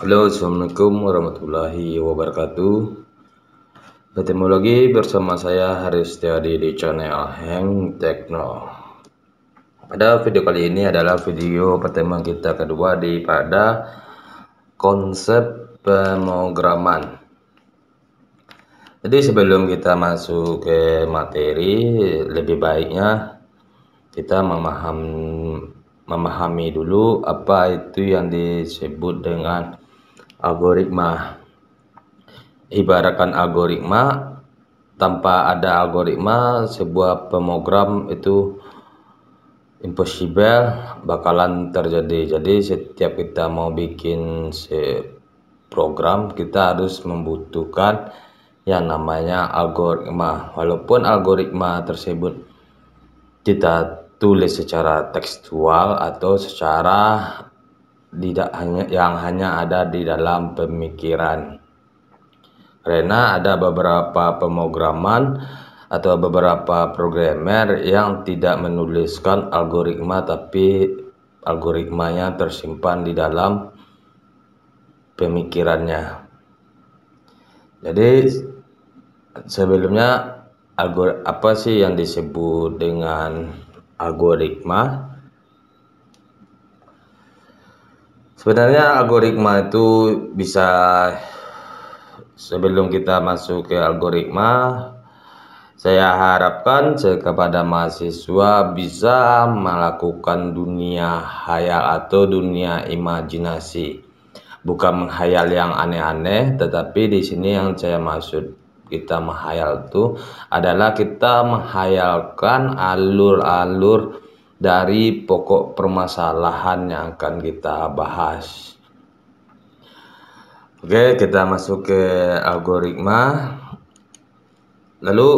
Halo, assalamualaikum warahmatullahi wabarakatuh. Bertemu lagi bersama saya Haris Setiadi di channel Heng Tekno. Pada video kali ini adalah video pertemuan kita kedua pada konsep pemrograman. Jadi sebelum kita masuk ke materi, lebih baiknya kita memahami dulu apa itu yang disebut dengan algoritma. Ibaratkan algoritma, tanpa ada algoritma sebuah pemrogram itu impossible bakalan terjadi. Jadi setiap kita mau bikin program, kita harus membutuhkan yang namanya algoritma. Walaupun algoritma tersebut kita tulis secara tekstual atau secara hanya ada di dalam pemikiran. Karena ada beberapa pemrograman atau beberapa programmer yang tidak menuliskan algoritma, tapi algoritmanya tersimpan di dalam pemikirannya. Jadi sebelumnya apa sih yang disebut dengan algoritma? Sebenarnya algoritma itu bisa, sebelum kita masuk ke algoritma, saya harapkan kepada mahasiswa bisa melakukan dunia khayal atau dunia imajinasi. Bukan menghayal yang aneh-aneh, tetapi di sini yang saya maksud kita menghayal itu adalah kita menghayalkan alur-alur dari pokok permasalahan yang akan kita bahas. Oke, kita masuk ke algoritma. Lalu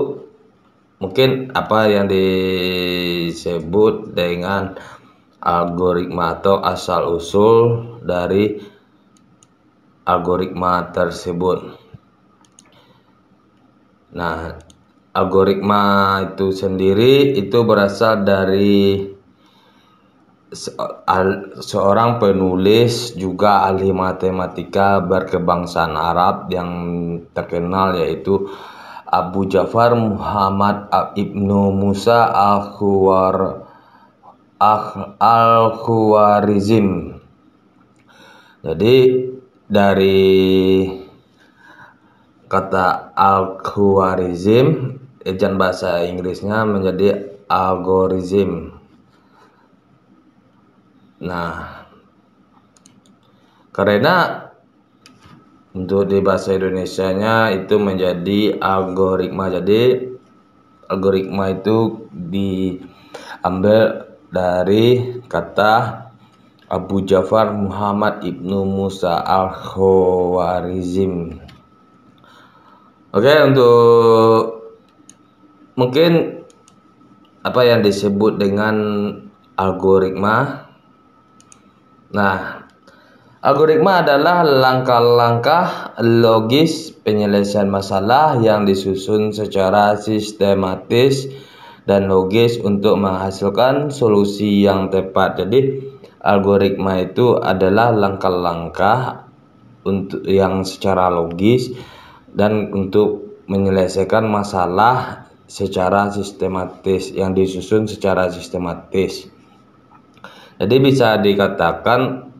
mungkin apa yang disebut dengan algoritma atau asal-usul dari algoritma tersebut. Nah, algoritma itu sendiri itu berasal dari seorang penulis juga ahli matematika berkebangsaan Arab yang terkenal, yaitu Abu Ja'far Muhammad Ibnu Musa al-Khwarizm. Jadi dari kata al-Khwarizm, ejaan bahasa Inggrisnya menjadi algorithm. Nah, karena untuk di bahasa Indonesianya itu menjadi algoritma. Jadi algoritma itu diambil dari kata Abu Ja'far Muhammad Ibnu Musa al-Khwarizm. Oke, untuk mungkin apa yang disebut dengan algoritma. Nah, algoritma adalah langkah-langkah logis penyelesaian masalah yang disusun secara sistematis dan logis untuk menghasilkan solusi yang tepat. Jadi algoritma itu adalah langkah-langkah yang secara logis dan untuk menyelesaikan masalah secara sistematis, yang disusun secara sistematis. Jadi bisa dikatakan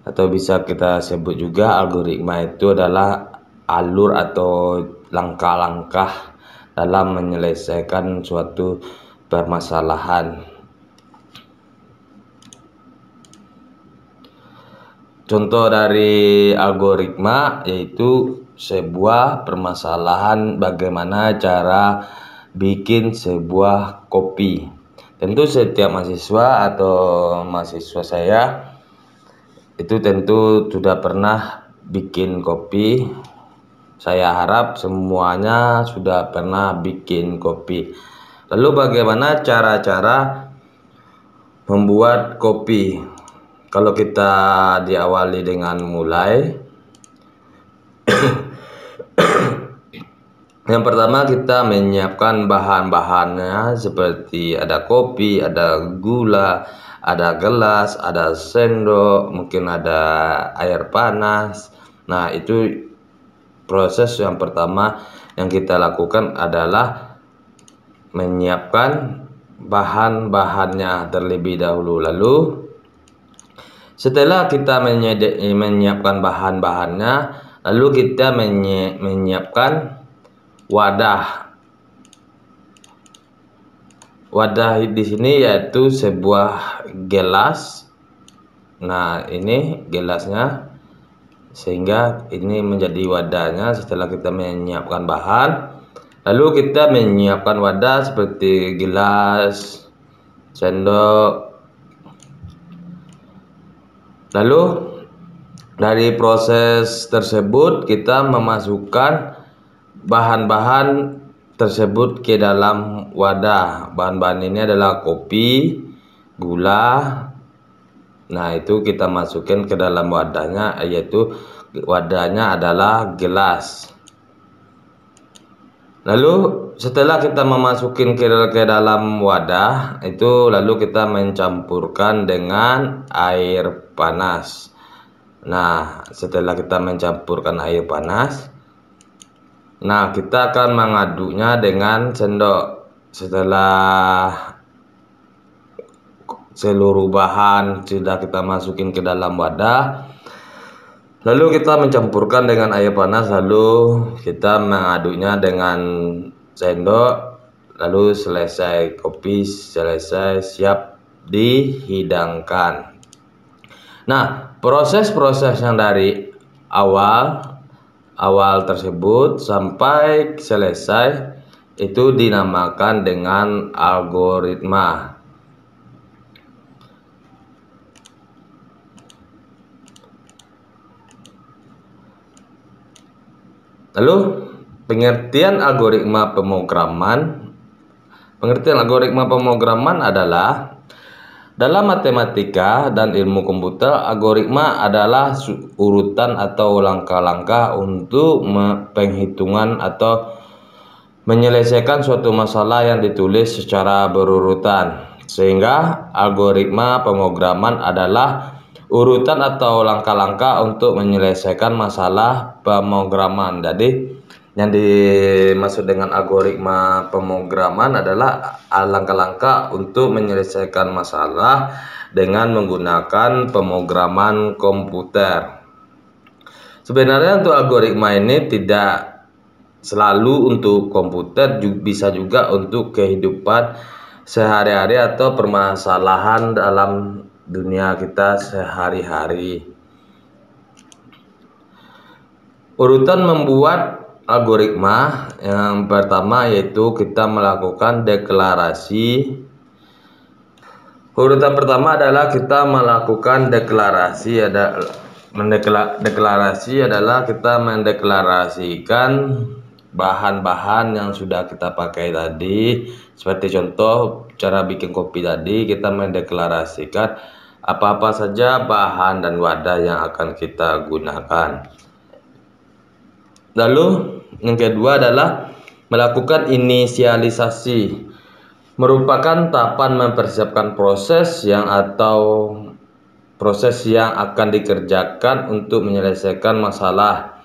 atau bisa kita sebut juga algoritma itu adalah alur atau langkah-langkah dalam menyelesaikan suatu permasalahan. Contoh dari algoritma yaitu sebuah permasalahan bagaimana cara bikin sebuah kopi. Tentu setiap mahasiswa atau mahasiswa saya itu tentu sudah pernah bikin kopi. Saya harap semuanya sudah pernah bikin kopi. Lalu bagaimana cara-cara membuat kopi? Kalau kita diawali dengan mulai Yang pertama kita menyiapkan bahan-bahannya seperti ada kopi, ada gula, ada gelas, ada sendok, mungkin ada air panas. Nah, itu proses yang pertama yang kita lakukan adalah menyiapkan bahan-bahannya terlebih dahulu. Lalu setelah kita menyiapkan bahan-bahannya, lalu kita menyiapkan wadah. Wadah di sini yaitu sebuah gelas. Nah, ini gelasnya, sehingga ini menjadi wadahnya. Setelah kita menyiapkan bahan, lalu kita menyiapkan wadah seperti gelas, sendok. Lalu dari proses tersebut kita memasukkan bahan-bahan tersebut ke dalam wadah. Bahan-bahan ini adalah kopi, gula. Nah, itu kita masukkan ke dalam wadahnya, yaitu wadahnya adalah gelas. Lalu setelah kita memasukin ke dalam wadah itu, lalu kita mencampurkan dengan air panas. Nah, setelah kita mencampurkan air panas, nah, kita akan mengaduknya dengan sendok. Setelah seluruh bahan sudah kita masukin ke dalam wadah, lalu kita mencampurkan dengan air panas, lalu kita mengaduknya dengan sendok. Lalu selesai, kopi selesai, siap dihidangkan. Nah, proses-proses yang dari awal tersebut sampai selesai itu dinamakan dengan algoritma. Lalu pengertian algoritma pemrograman. Pengertian algoritma pemrograman adalah dalam matematika dan ilmu komputer, algoritma adalah urutan atau langkah-langkah untuk penghitungan atau menyelesaikan suatu masalah yang ditulis secara berurutan. Sehingga algoritma pemrograman adalah urutan atau langkah-langkah untuk menyelesaikan masalah pemrograman. Jadi yang dimaksud dengan algoritma pemrograman adalah langkah-langkah untuk menyelesaikan masalah dengan menggunakan pemrograman komputer. Sebenarnya untuk algoritma ini tidak selalu untuk komputer, bisa juga untuk kehidupan sehari-hari atau permasalahan dalam dunia kita sehari-hari. Urutan membuat algoritma yang pertama yaitu kita melakukan deklarasi. Urutan pertama adalah kita melakukan deklarasi. Deklarasi adalah kita mendeklarasikan bahan-bahan yang sudah kita pakai tadi. Seperti contoh cara bikin kopi tadi, kita mendeklarasikan apa-apa saja bahan dan wadah yang akan kita gunakan. Lalu yang kedua adalah melakukan inisialisasi, merupakan tahapan mempersiapkan proses yang akan dikerjakan untuk menyelesaikan masalah.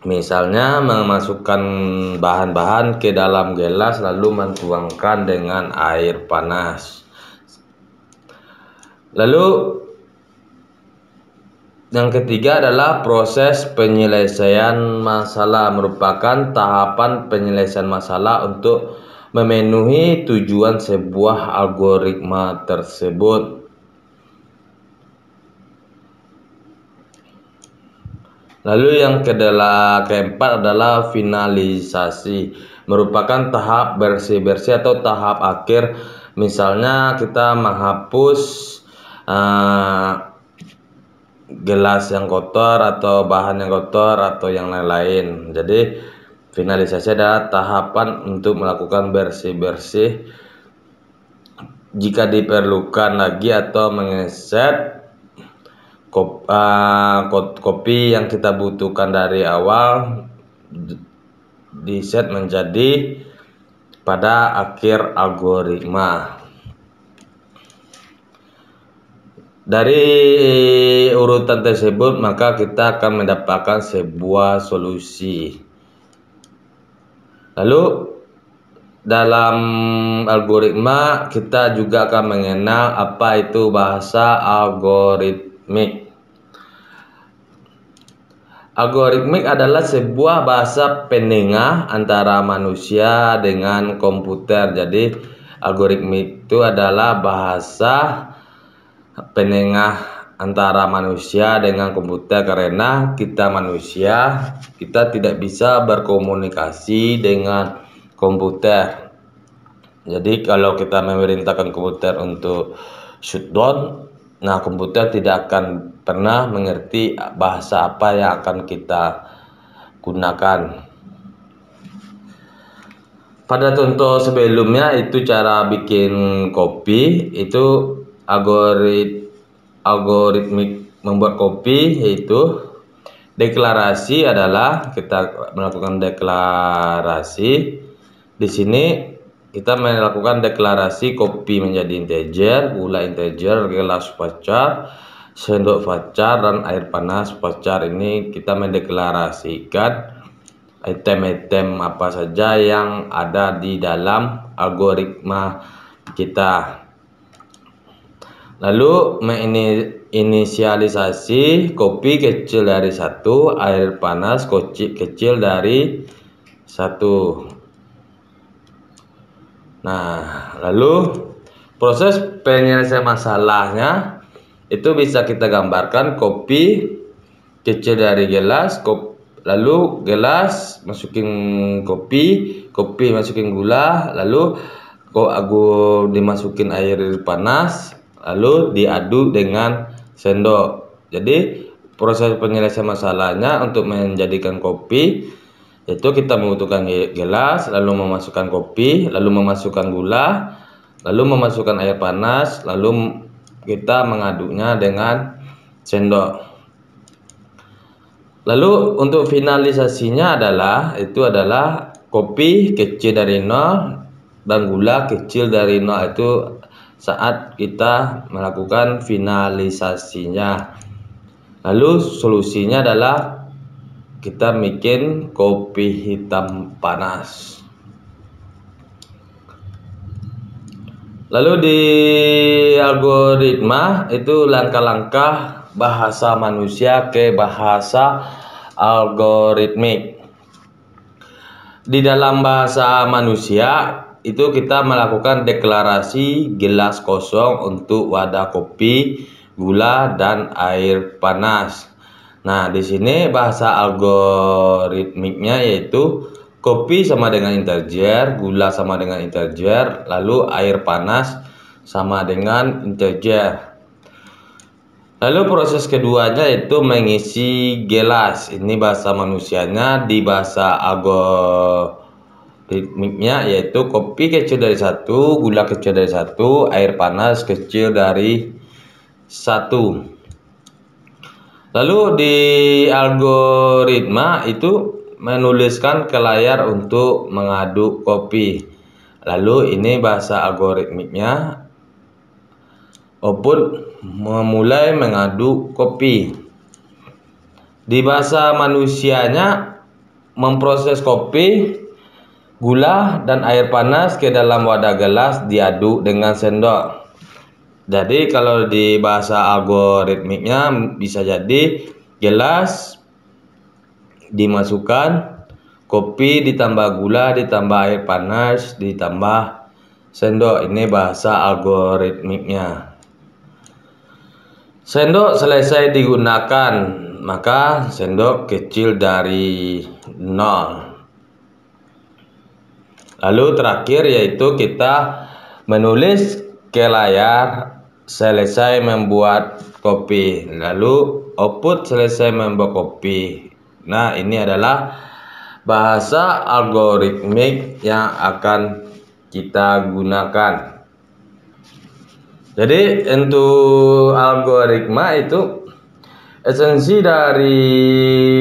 Misalnya memasukkan bahan-bahan ke dalam gelas lalu mentuangkan dengan air panas. Lalu yang ketiga adalah proses penyelesaian masalah, merupakan tahapan penyelesaian masalah untuk memenuhi tujuan sebuah algoritma tersebut. Lalu yang keempat adalah finalisasi, merupakan tahap bersih-bersih atau tahap akhir. Misalnya kita menghapus gelas yang kotor atau bahan yang kotor atau yang lain-lain. Jadi finalisasi adalah tahapan untuk melakukan bersih-bersih jika diperlukan lagi atau mengeset kopi yang kita butuhkan dari awal di set menjadi pada akhir algoritma. Dari urutan tersebut maka kita akan mendapatkan sebuah solusi. Lalu dalam algoritma kita juga akan mengenal apa itu bahasa algoritmik. Algoritmik adalah sebuah bahasa penengah antara manusia dengan komputer. Jadi algoritmik itu adalah bahasa penengah antara manusia dengan komputer, karena kita manusia, kita tidak bisa berkomunikasi dengan komputer. Jadi kalau kita memerintahkan komputer untuk shutdown, nah komputer tidak akan pernah mengerti bahasa apa yang akan kita gunakan. Pada contoh sebelumnya itu cara bikin kopi, itu algoritmik membuat kopi, yaitu deklarasi adalah kita melakukan deklarasi. Di sini kita melakukan deklarasi kopi menjadi integer, gula integer, gelas vacar, sendok vacar, dan air panas vacar. Ini kita mendeklarasikan item-item apa saja yang ada di dalam algoritma kita. Lalu menginisialisasi kopi kecil dari 1, air panas kecil dari 1. Nah, lalu proses penyelesaian masalahnya itu bisa kita gambarkan kopi kecil dari gelas, lalu gelas masukin kopi, kopi masukin gula, lalu dimasukin air panas, lalu diaduk dengan sendok. Jadi proses penyelesaian masalahnya untuk menjadikan kopi, yaitu kita membutuhkan gelas, lalu memasukkan kopi, lalu memasukkan gula, lalu memasukkan air panas, lalu kita mengaduknya dengan sendok. Lalu untuk finalisasinya adalah kopi kecil dari 0 dan gula kecil dari 0, itu saat kita melakukan finalisasinya. Lalu solusinya adalah kita bikin kopi hitam panas. Lalu di algoritma itu langkah-langkah bahasa manusia ke bahasa algoritmik. Di dalam bahasa manusia itu kita melakukan deklarasi gelas kosong untuk wadah kopi, gula, dan air panas. Nah, di sini bahasa algoritmiknya yaitu kopi sama dengan integer, gula sama dengan integer, lalu air panas sama dengan integer. Lalu proses keduanya itu mengisi gelas. Ini bahasa manusianya. Di bahasa algoritmiknya yaitu kopi kecil dari 1, gula kecil dari 1, air panas kecil dari 1. Lalu di algoritma itu menuliskan ke layar untuk mengaduk kopi. Lalu ini bahasa algoritmiknya, output memulai mengaduk kopi. Di bahasa manusianya memproses kopi, gula, dan air panas ke dalam wadah gelas diaduk dengan sendok. Jadi kalau di bahasa algoritmiknya bisa jadi gelas dimasukkan, kopi ditambah gula, ditambah air panas, ditambah sendok. Ini bahasa algoritmiknya. Sendok selesai digunakan, maka sendok kecil dari 0. Lalu terakhir yaitu kita menulis ke layar selesai membuat kopi, lalu output selesai membuat kopi. Nah, ini adalah bahasa algoritmik yang akan kita gunakan. Jadi untuk algoritma itu Esensi dari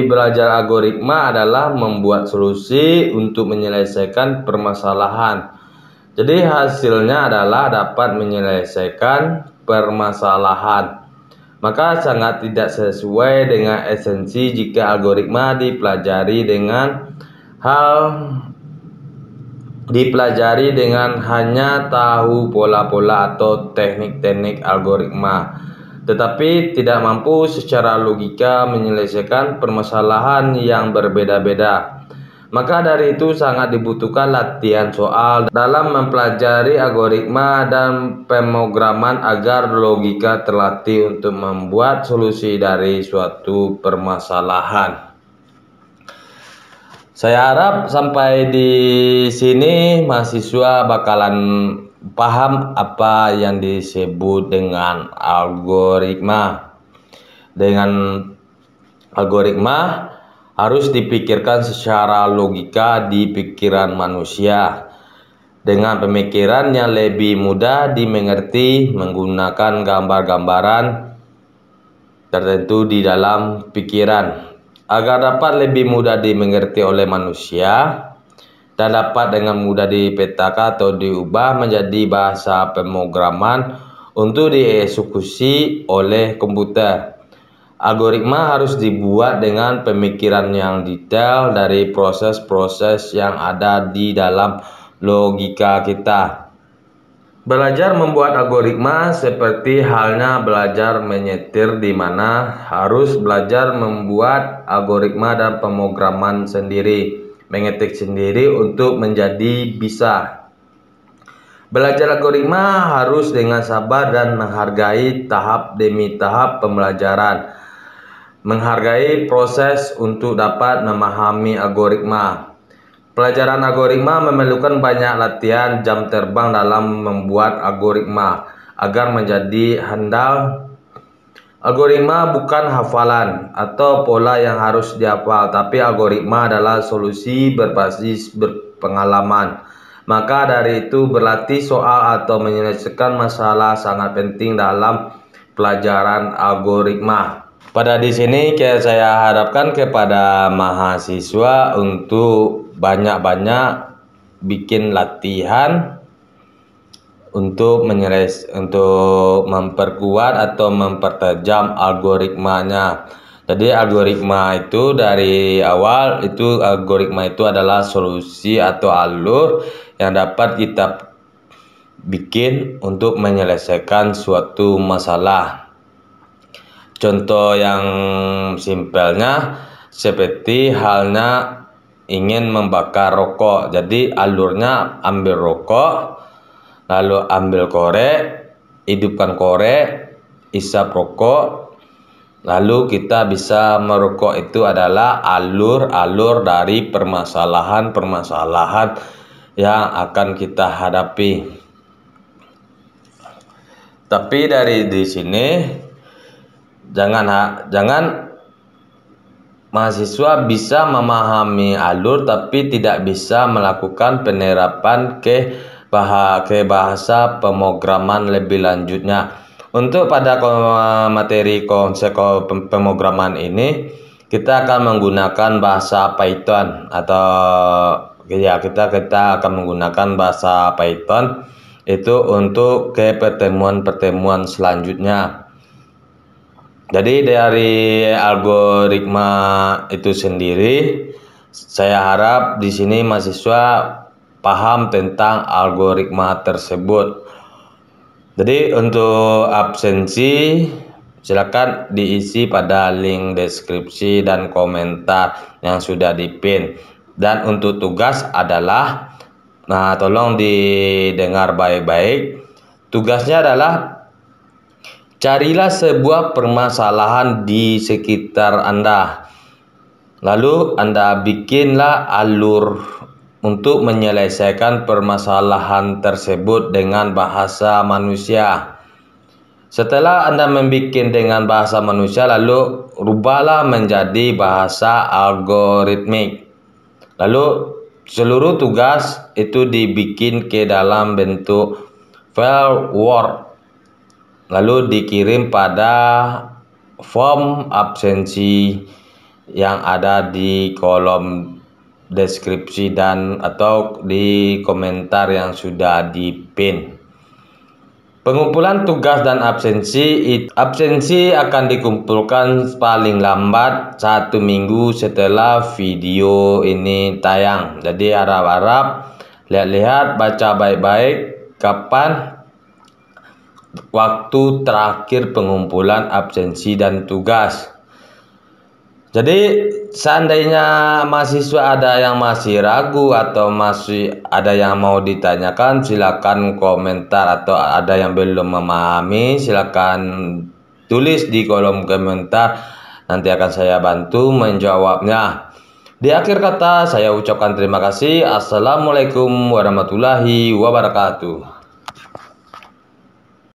belajar algoritma adalah membuat solusi untuk menyelesaikan permasalahan. Jadi hasilnya adalah dapat menyelesaikan permasalahan. Maka sangat tidak sesuai dengan esensi jika algoritma dipelajari dengan hanya tahu pola-pola atau teknik-teknik algoritma, tetapi tidak mampu secara logika menyelesaikan permasalahan yang berbeda-beda. Maka dari itu sangat dibutuhkan latihan soal dalam mempelajari algoritma dan pemrograman agar logika terlatih untuk membuat solusi dari suatu permasalahan. Saya harap sampai di sini mahasiswa bakalan paham apa yang disebut dengan algoritma. Dengan algoritma harus dipikirkan secara logika di pikiran manusia dengan pemikiran yang lebih mudah dimengerti menggunakan gambar-gambaran tertentu di dalam pikiran agar dapat lebih mudah dimengerti oleh manusia dan dapat dengan mudah dipetakan atau diubah menjadi bahasa pemrograman untuk dieksekusi oleh komputer. Algoritma harus dibuat dengan pemikiran yang detail dari proses-proses yang ada di dalam logika kita. Belajar membuat algoritma seperti halnya belajar menyetir, di mana harus belajar membuat algoritma dan pemrograman sendiri, mengetik sendiri untuk menjadi bisa. Belajar algoritma harus dengan sabar dan menghargai tahap demi tahap pembelajaran. Menghargai proses untuk dapat memahami algoritma. Pelajaran algoritma memerlukan banyak latihan jam terbang dalam membuat algoritma agar menjadi handal. Algoritma bukan hafalan atau pola yang harus dihafal, tapi algoritma adalah solusi berbasis berpengalaman. Maka dari itu berlatih soal atau menyelesaikan masalah sangat penting dalam pelajaran algoritma. Pada di sini saya harapkan kepada mahasiswa untuk banyak-banyak bikin latihan untuk memperkuat atau mempertajam algoritmanya. Jadi algoritma itu dari awal algoritma itu adalah solusi atau alur yang dapat kita bikin untuk menyelesaikan suatu masalah. Contoh yang simpelnya seperti halnya ingin membakar rokok. Jadi alurnya ambil rokok, lalu ambil korek, hidupkan korek, isap rokok, lalu kita bisa merokok. Itu adalah alur-alur dari permasalahan-permasalahan yang akan kita hadapi. Tapi dari di sini jangan mahasiswa bisa memahami alur tapi tidak bisa melakukan penerapan ke bahasa pemrograman lebih lanjutnya. Untuk pada materi konsep pemrograman ini kita akan menggunakan bahasa Python atau kita akan menggunakan bahasa Python itu untuk ke pertemuan-pertemuan selanjutnya. Jadi dari algoritma itu sendiri, saya harap di sini mahasiswa paham tentang algoritma tersebut. Jadi untuk absensi silakan diisi pada link deskripsi dan komentar yang sudah dipin. Dan untuk tugas adalah, tolong didengar baik-baik. Tugasnya adalah carilah sebuah permasalahan di sekitar Anda. Lalu Anda bikinlah alur untuk menyelesaikan permasalahan tersebut dengan bahasa manusia. Setelah Anda membuat dengan bahasa manusia, lalu rubahlah menjadi bahasa algoritmik. Lalu seluruh tugas itu dibikin ke dalam bentuk file Word. Lalu dikirim pada form absensi yang ada di kolom deskripsi dan atau di komentar yang sudah di-pin. Pengumpulan tugas dan absensi akan dikumpulkan paling lambat 1 minggu setelah video ini tayang. Jadi harap-harap lihat-lihat, baca baik-baik kapan waktu terakhir pengumpulan absensi dan tugas. Jadi seandainya mahasiswa ada yang masih ragu atau masih ada yang mau ditanyakan, silakan komentar, atau ada yang belum memahami silakan tulis di kolom komentar, nanti akan saya bantu menjawabnya. Di akhir kata saya ucapkan terima kasih. Assalamualaikum warahmatullahi wabarakatuh.